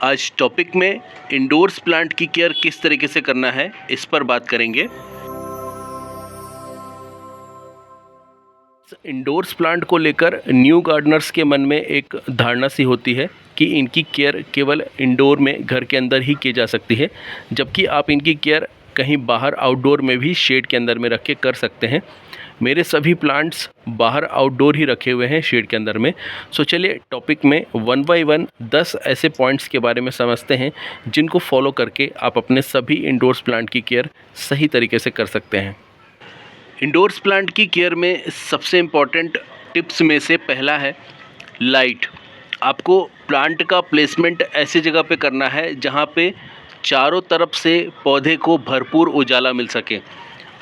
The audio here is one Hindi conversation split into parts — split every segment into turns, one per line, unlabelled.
आज टॉपिक में इंडोर्स प्लांट की केयर किस तरीके से करना है इस पर बात करेंगे। इंडोर्स प्लांट को लेकर न्यू गार्डनर्स के मन में एक धारणा सी होती है कि इनकी केयर केवल इंडोर में घर के अंदर ही की जा सकती है, जबकि आप इनकी केयर कहीं बाहर आउटडोर में भी शेड के अंदर में रख के कर सकते हैं। मेरे सभी प्लांट्स बाहर आउटडोर ही रखे हुए हैं शेड के अंदर में। सो चलिए टॉपिक में वन बाय वन 10 ऐसे पॉइंट्स के बारे में समझते हैं जिनको फॉलो करके आप अपने सभी इंडोर्स प्लांट की केयर सही तरीके से कर सकते हैं। इंडोर्स प्लांट की केयर में सबसे इम्पॉर्टेंट टिप्स में से पहला है लाइट। आपको प्लांट का प्लेसमेंट ऐसी जगह पे करना है जहाँ पे चारों तरफ से पौधे को भरपूर उजाला मिल सके।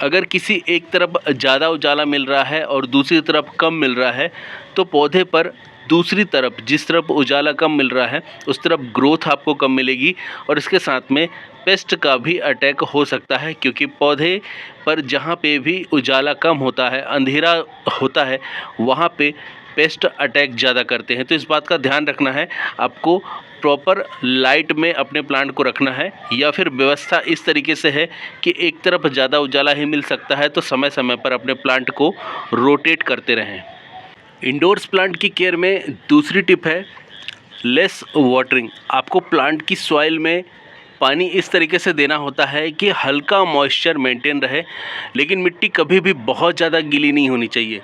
अगर किसी एक तरफ ज़्यादा उजाला मिल रहा है और दूसरी तरफ कम मिल रहा है तो पौधे पर दूसरी तरफ जिस तरफ उजाला कम मिल रहा है उस तरफ ग्रोथ आपको कम मिलेगी और इसके साथ में पेस्ट का भी अटैक हो सकता है, क्योंकि पौधे पर जहाँ पे भी उजाला कम होता है, अंधेरा होता है, वहाँ पे पेस्ट अटैक ज़्यादा करते हैं। तो इस बात का ध्यान रखना है, आपको प्रॉपर लाइट में अपने प्लांट को रखना है, या फिर व्यवस्था इस तरीके से है कि एक तरफ ज़्यादा उजाला ही मिल सकता है तो समय समय पर अपने प्लांट को रोटेट करते रहें। इंडोर्स प्लांट की केयर में दूसरी टिप है लेस वाटरिंग। आपको प्लांट की सॉइल में पानी इस तरीके से देना होता है कि हल्का मॉइस्चर मेंटेन रहे, लेकिन मिट्टी कभी भी बहुत ज़्यादा गीली नहीं होनी चाहिए।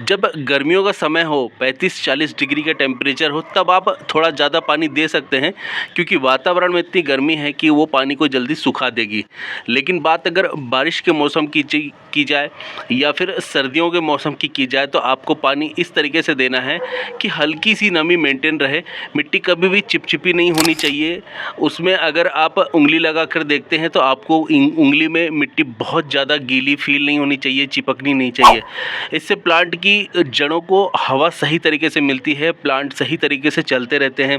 जब गर्मियों का समय हो, 35-40 डिग्री का टेम्परेचर हो, तब आप थोड़ा ज़्यादा पानी दे सकते हैं, क्योंकि वातावरण में इतनी गर्मी है कि वो पानी को जल्दी सुखा देगी। लेकिन बात अगर बारिश के मौसम की जाए या फिर सर्दियों के मौसम की जाए तो आपको पानी इस तरीके से देना है कि हल्की सी नमी मेंटेन रहे। मिट्टी कभी भी चिपचिपी नहीं होनी चाहिए। उसमें अगर आप उंगली लगा कर देखते हैं तो आपको उंगली में मिट्टी बहुत ज़्यादा गीली फील नहीं होनी चाहिए, चिपकनी नहीं चाहिए। इससे प्लांट की जड़ों को हवा सही तरीके से मिलती है, प्लांट सही तरीके से चलते रहते हैं,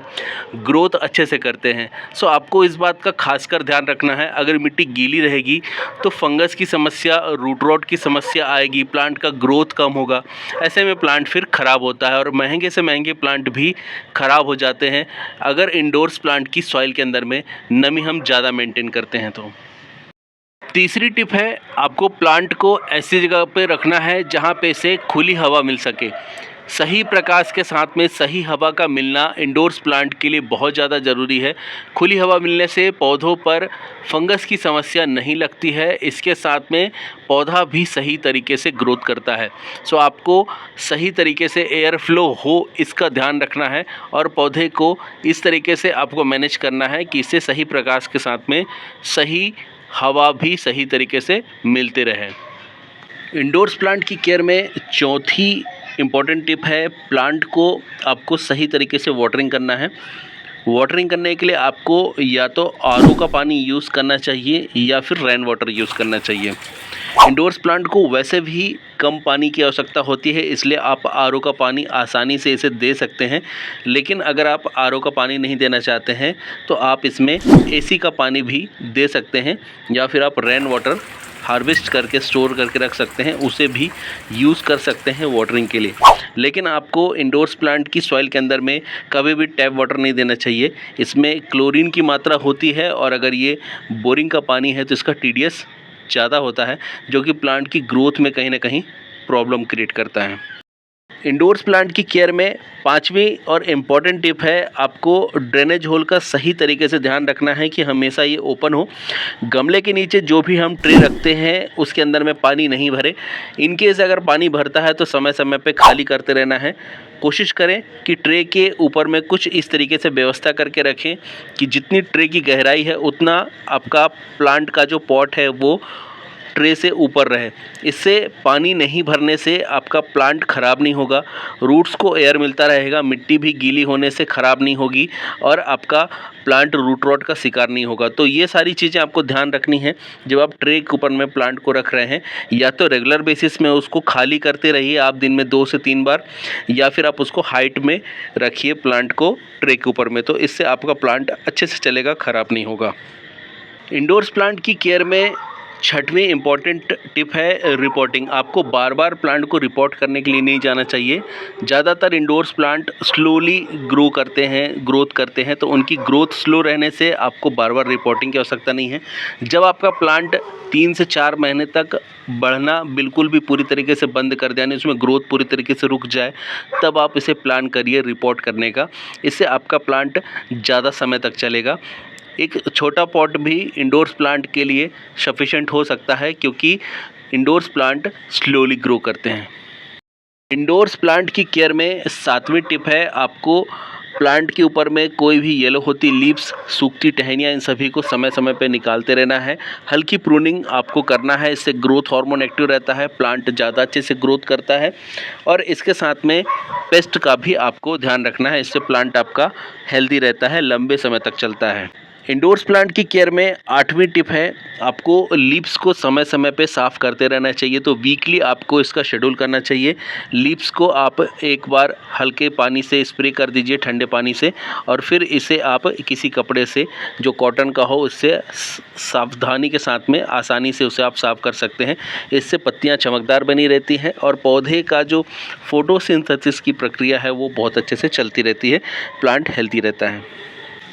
ग्रोथ अच्छे से करते हैं। सो आपको इस बात का खासकर ध्यान रखना है। अगर मिट्टी गीली रहेगी तो फंगस की समस्या, रूट रॉट की समस्या आएगी, प्लांट का ग्रोथ कम होगा। ऐसे में प्लांट फिर ख़राब होता है और महंगे से महंगे प्लांट भी ख़राब हो जाते हैं अगर इंडोर्स प्लांट की सॉइल के अंदर में नमी हम ज़्यादा मेंटेन करते हैं तो। तीसरी टिप है, आपको प्लांट को ऐसी जगह पे रखना है जहाँ पे से खुली हवा मिल सके। सही प्रकाश के साथ में सही हवा का मिलना इंडोर्स प्लांट के लिए बहुत ज़्यादा ज़रूरी है। खुली हवा मिलने से पौधों पर फंगस की समस्या नहीं लगती है, इसके साथ में पौधा भी सही तरीके से ग्रोथ करता है। सो आपको सही तरीके से एयर फ्लो हो इसका ध्यान रखना है और पौधे को इस तरीके से आपको मैनेज करना है कि इससे सही प्रकाश के साथ में सही हवा भी सही तरीके से मिलते रहे। इंडोर्स प्लांट की केयर में चौथी इम्पॉर्टेंट टिप है, प्लांट को आपको सही तरीके से वाटरिंग करना है। वाटरिंग करने के लिए आपको या तो आरओ का पानी यूज़ करना चाहिए या फिर रेन वाटर यूज़ करना चाहिए। इंडोर्स प्लांट को वैसे भी कम पानी की आवश्यकता होती है, इसलिए आप आरओ का पानी आसानी से इसे दे सकते हैं। लेकिन अगर आप आरओ का पानी नहीं देना चाहते हैं तो आप इसमें एसी का पानी भी दे सकते हैं, या फिर आप रेन वाटर हार्वेस्ट करके स्टोर करके रख सकते हैं, उसे भी यूज़ कर सकते हैं वाटरिंग के लिए। लेकिन आपको इंडोर्स प्लांट की सॉइल के अंदर में कभी भी टैप वाटर नहीं देना चाहिए। इसमें क्लोरीन की मात्रा होती है और अगर ये बोरिंग का पानी है तो इसका टीडीएस ज़्यादा होता है, जो कि प्लांट की ग्रोथ में कहीं ना कहीं प्रॉब्लम क्रिएट करता है। इंडोर्स प्लांट की केयर में पांचवी और इम्पॉर्टेंट टिप है, आपको ड्रेनेज होल का सही तरीके से ध्यान रखना है कि हमेशा ये ओपन हो। गमले के नीचे जो भी हम ट्रे रखते हैं उसके अंदर में पानी नहीं भरे। इनकेस अगर पानी भरता है तो समय समय पे खाली करते रहना है। कोशिश करें कि ट्रे के ऊपर में कुछ इस तरीके से व्यवस्था करके रखें कि जितनी ट्रे की गहराई है उतना आपका प्लांट का जो पॉट है वो ट्रे से ऊपर रहे। इससे पानी नहीं भरने से आपका प्लांट ख़राब नहीं होगा, रूट्स को एयर मिलता रहेगा, मिट्टी भी गीली होने से ख़राब नहीं होगी और आपका प्लांट रूट रॉट का शिकार नहीं होगा। तो ये सारी चीज़ें आपको ध्यान रखनी है जब आप ट्रे के ऊपर में प्लांट को रख रहे हैं। या तो रेगुलर बेसिस में उसको खाली करते रहिए आप दिन में 2 से 3 बार, या फिर आप उसको हाइट में रखिए प्लांट को ट्रे के ऊपर में, तो इससे आपका प्लांट अच्छे से चलेगा, ख़राब नहीं होगा। इंडोर्स प्लांट की केयर में छठवीं इम्पॉर्टेंट टिप है रिपोर्टिंग। आपको बार बार प्लांट को रिपोर्ट करने के लिए नहीं जाना चाहिए। ज़्यादातर इंडोर्स प्लांट स्लोली ग्रोथ करते हैं, तो उनकी ग्रोथ स्लो रहने से आपको बार बार रिपोर्टिंग की आवश्यकता नहीं है। जब आपका प्लांट 3 से 4 महीने तक बढ़ना बिल्कुल भी पूरी तरीके से बंद कर दे, यानी उसमें ग्रोथ पूरी तरीके से रुक जाए, तब आप इसे प्लान करिए रिपोर्ट करने का। इससे आपका प्लांट ज़्यादा समय तक चलेगा। एक छोटा पॉट भी इंडोर्स प्लांट के लिए सफिशेंट हो सकता है, क्योंकि इंडोर्स प्लांट स्लोली ग्रो करते हैं। इंडोर्स प्लांट की केयर में 7वीं टिप है, आपको प्लांट के ऊपर में कोई भी येलो होती लीव्स, सूखती टहनियाँ, इन सभी को समय समय पे निकालते रहना है। हल्की प्रूनिंग आपको करना है, इससे ग्रोथ हार्मोन एक्टिव रहता है, प्लांट ज़्यादा अच्छे से ग्रोथ करता है। और इसके साथ में पेस्ट का भी आपको ध्यान रखना है, इससे प्लांट आपका हेल्दी रहता है, लंबे समय तक चलता है। इंडोर्स प्लांट की केयर में 8वीं टिप है, आपको लीव्स को समय समय पे साफ़ करते रहना चाहिए। तो वीकली आपको इसका शेड्यूल करना चाहिए। लीव्स को आप एक बार हल्के पानी से स्प्रे कर दीजिए, ठंडे पानी से, और फिर इसे आप किसी कपड़े से जो कॉटन का हो उससे सावधानी के साथ में आसानी से उसे आप साफ़ कर सकते हैं। इससे पत्तियाँ चमकदार बनी रहती हैं और पौधे का जो फोटोसिंथेसिस की प्रक्रिया है वो बहुत अच्छे से चलती रहती है, प्लांट हेल्दी रहता है।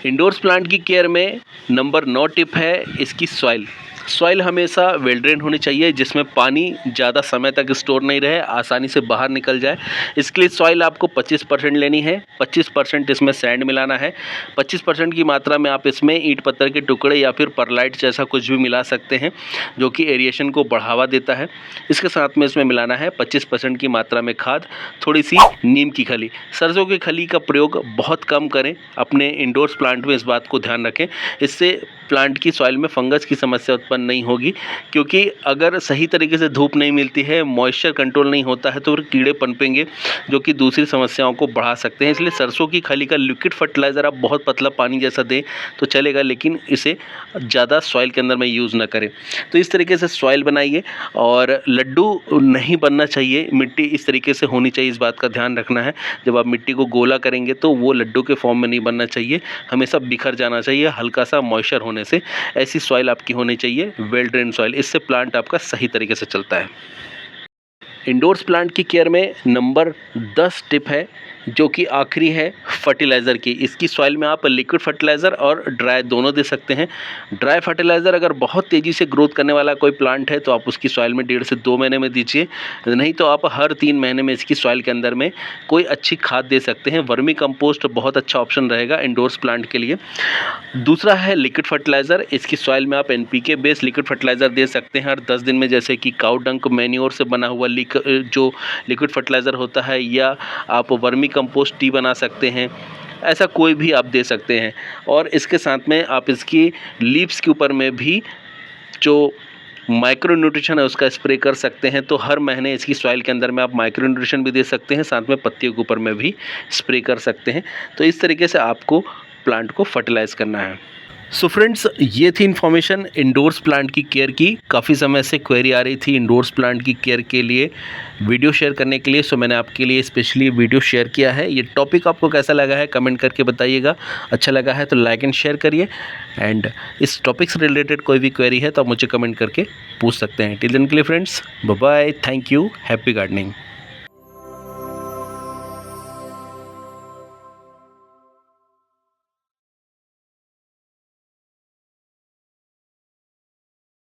इंडोर्स प्लांट की केयर में नंबर 9 टिप है इसकी सॉइल हमेशा वेल ड्रेन होनी चाहिए, जिसमें पानी ज़्यादा समय तक स्टोर नहीं रहे, आसानी से बाहर निकल जाए। इसके लिए सॉइल आपको 25% लेनी है। 25% इसमें सैंड मिलाना है। 25% की मात्रा में आप इसमें ईंट पत्थर के टुकड़े या फिर परलाइट जैसा कुछ भी मिला सकते हैं, जो कि एरिएशन को बढ़ावा देता है। इसके साथ में इसमें मिलाना है 25% की मात्रा में खाद, थोड़ी सी नीम की खली। सरसों की खली का प्रयोग बहुत कम करें अपने इंडोर्स प्लांट में, इस बात को ध्यान रखें। इससे प्लांट की सॉइल में फंगस की समस्या उत्पन्न नहीं होगी, क्योंकि अगर सही तरीके से धूप नहीं मिलती है, मॉइस्चर कंट्रोल नहीं होता है, तो फिर कीड़े पनपेंगे जो कि दूसरी समस्याओं को बढ़ा सकते हैं। इसलिए सरसों की खली का लिक्विड फर्टिलाइज़र आप बहुत पतला पानी जैसा दें तो चलेगा, लेकिन इसे ज़्यादा सॉइल के अंदर में यूज़ ना करें। तो इस तरीके से सॉइल बनाइए, और लड्डू नहीं बनना चाहिए, मिट्टी इस तरीके से होनी चाहिए, इस बात का ध्यान रखना है। जब आप मिट्टी को गोला करेंगे तो वो लड्डू के फॉर्म में नहीं बनना चाहिए, हमेशा बिखर जाना चाहिए हल्का सा मॉइस्चर होने से। ऐसी सॉइल आपकी होनी चाहिए, वेल ड्रेन सॉइल, इससे प्लांट आपका सही तरीके से चलता है। इंडोर्स प्लांट की केयर में नंबर 10 टिप है, जो कि आखिरी है फर्टिलाइज़र की। इसकी सॉइल में आप लिक्विड फर्टिलाइज़र और ड्राई दोनों दे सकते हैं। ड्राई फर्टिलाइज़र अगर बहुत तेज़ी से ग्रोथ करने वाला कोई प्लांट है तो आप उसकी सॉइल में 1.5 से 2 महीने में दीजिए, नहीं तो आप हर 3 महीने में इसकी सॉइल के अंदर में कोई अच्छी खाद दे सकते हैं। वर्मी कंपोस्ट बहुत अच्छा ऑप्शन रहेगा इंडोर्स प्लांट के लिए। दूसरा है लिक्विड फर्टिलाइज़र। इसकी सॉइल में आप NPK बेस्ड लिक्विड फर्टिलाइज़र दे सकते हैं हर 10 दिन में, जैसे कि काउ डंक मैन्योर से बना हुआ जो लिक्विड फर्टिलाइज़र होता है, या आप वर्मी कंपोस्ट टी बना सकते हैं, ऐसा कोई भी आप दे सकते हैं। और इसके साथ में आप इसकी लीव्स के ऊपर में भी जो माइक्रो न्यूट्रिशन है उसका स्प्रे कर सकते हैं। तो हर महीने इसकी सॉइल के अंदर में आप माइक्रो न्यूट्रिशन भी दे सकते हैं, साथ में पत्तियों के ऊपर में भी स्प्रे कर सकते हैं। तो इस तरीके से आपको प्लांट को फर्टिलाइज़ करना है। सो फ्रेंड्स, ये थी इन्फॉर्मेशन इंडोर्स प्लांट की केयर की। काफ़ी समय से क्वेरी आ रही थी इंडोर्स प्लांट की केयर के लिए वीडियो शेयर करने के लिए, सो मैंने आपके लिए स्पेशली वीडियो शेयर किया है। ये टॉपिक आपको कैसा लगा है कमेंट करके बताइएगा। अच्छा लगा है तो लाइक एंड शेयर करिए, एंड इस टॉपिक से रिलेटेड कोई भी क्वेरी है तो आप मुझे कमेंट करके पूछ सकते हैं। टिल देन के लिए friends, bye bye, thank you, happy gardening.